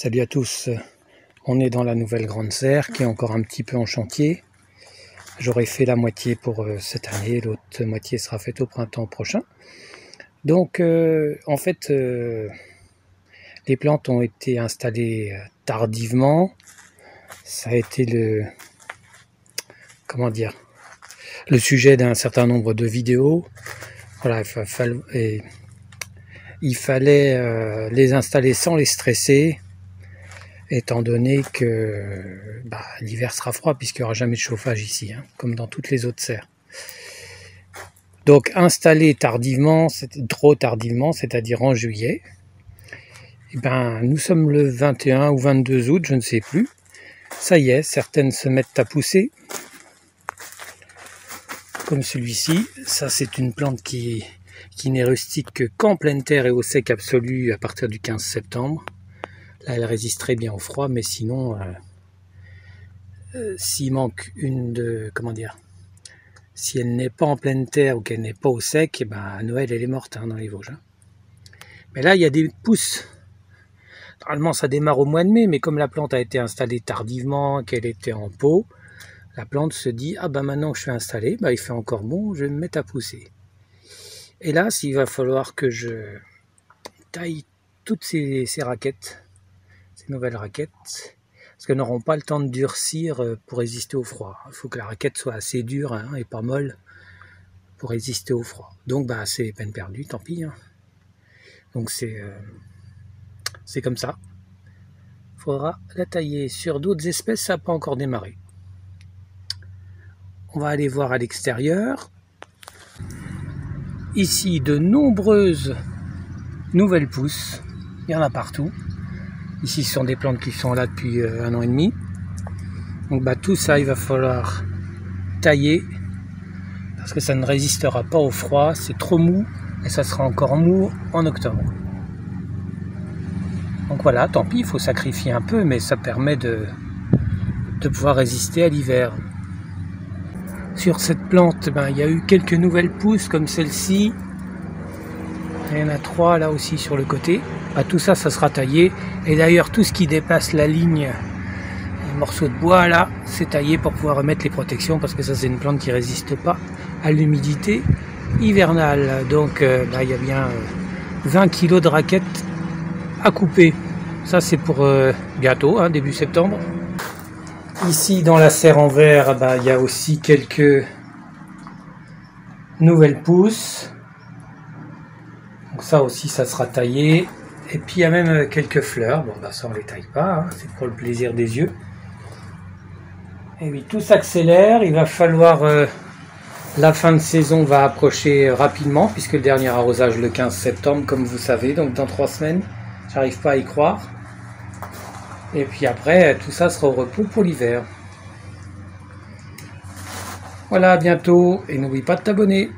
Salut à tous, on est dans la nouvelle grande serre qui est encore un petit peu en chantier. J'aurai fait la moitié pour cette année, l'autre moitié sera faite au printemps prochain. Donc en fait les plantes ont été installées tardivement. Ça a été le sujet d'un certain nombre de vidéos. Voilà, il fallait les installer sans les stresser, étant donné que l'hiver sera froid puisqu'il n'y aura jamais de chauffage ici, comme dans toutes les autres serres. Donc installé tardivement, trop tardivement, c'est-à-dire en juillet. Nous sommes le 21 ou 22 août, je ne sais plus. Ça y est, certaines se mettent à pousser. Comme celui-ci, ça c'est une plante qui n'est rustique qu'en pleine terre et au sec absolu à partir du 15 septembre. Là, elle résiste très bien au froid, mais sinon, s'il manque si elle n'est pas en pleine terre ou qu'elle n'est pas au sec, à Noël, elle est morte dans les Vosges. Mais là, il y a des pousses. Normalement, ça démarre au mois de mai, mais comme la plante a été installée tardivement, qu'elle était en pot, la plante se dit « Ah maintenant que je suis installé, il fait encore bon, je vais me mettre à pousser. » Et là, il va falloir que je taille toutes ces raquettes, ces nouvelles raquettes, parce qu'elles n'auront pas le temps de durcir pour résister au froid. Il faut que la raquette soit assez dure et pas molle pour résister au froid. Donc c'est peine perdue, tant pis. Donc c'est comme ça. Il faudra la tailler. Sur d'autres espèces, ça n'a pas encore démarré. On va aller voir à l'extérieur. Ici, de nombreuses nouvelles pousses. Il y en a partout. Ici, ce sont des plantes qui sont là depuis 1 an et demi. Donc tout ça, il va falloir tailler parce que ça ne résistera pas au froid. C'est trop mou et ça sera encore mou en octobre. Donc voilà, tant pis, il faut sacrifier un peu, mais ça permet de pouvoir résister à l'hiver. Sur cette plante, il y a eu quelques nouvelles pousses comme celle-ci. Il y en a 3 là aussi sur le côté. Tout ça, ça sera taillé. Et d'ailleurs, tout ce qui dépasse la ligne, les morceaux de bois là, c'est taillé pour pouvoir remettre les protections parce que ça, c'est une plante qui ne résiste pas à l'humidité hivernale. Donc là, il y a bien 20 kg de raquettes à couper. Ça, c'est pour bientôt, début septembre. Ici, dans la serre en verre, il y a aussi quelques nouvelles pousses. Donc ça aussi, ça sera taillé. Et puis, il y a même quelques fleurs. Bon, ça, on ne les taille pas. C'est pour le plaisir des yeux. Et oui, tout s'accélère. Il va falloir... la fin de saison va approcher rapidement, puisque le dernier arrosage le 15 septembre, comme vous savez. Donc, dans 3 semaines, j'arrive pas à y croire. Et puis après, tout ça sera au repos pour l'hiver. Voilà, à bientôt. Et n'oublie pas de t'abonner.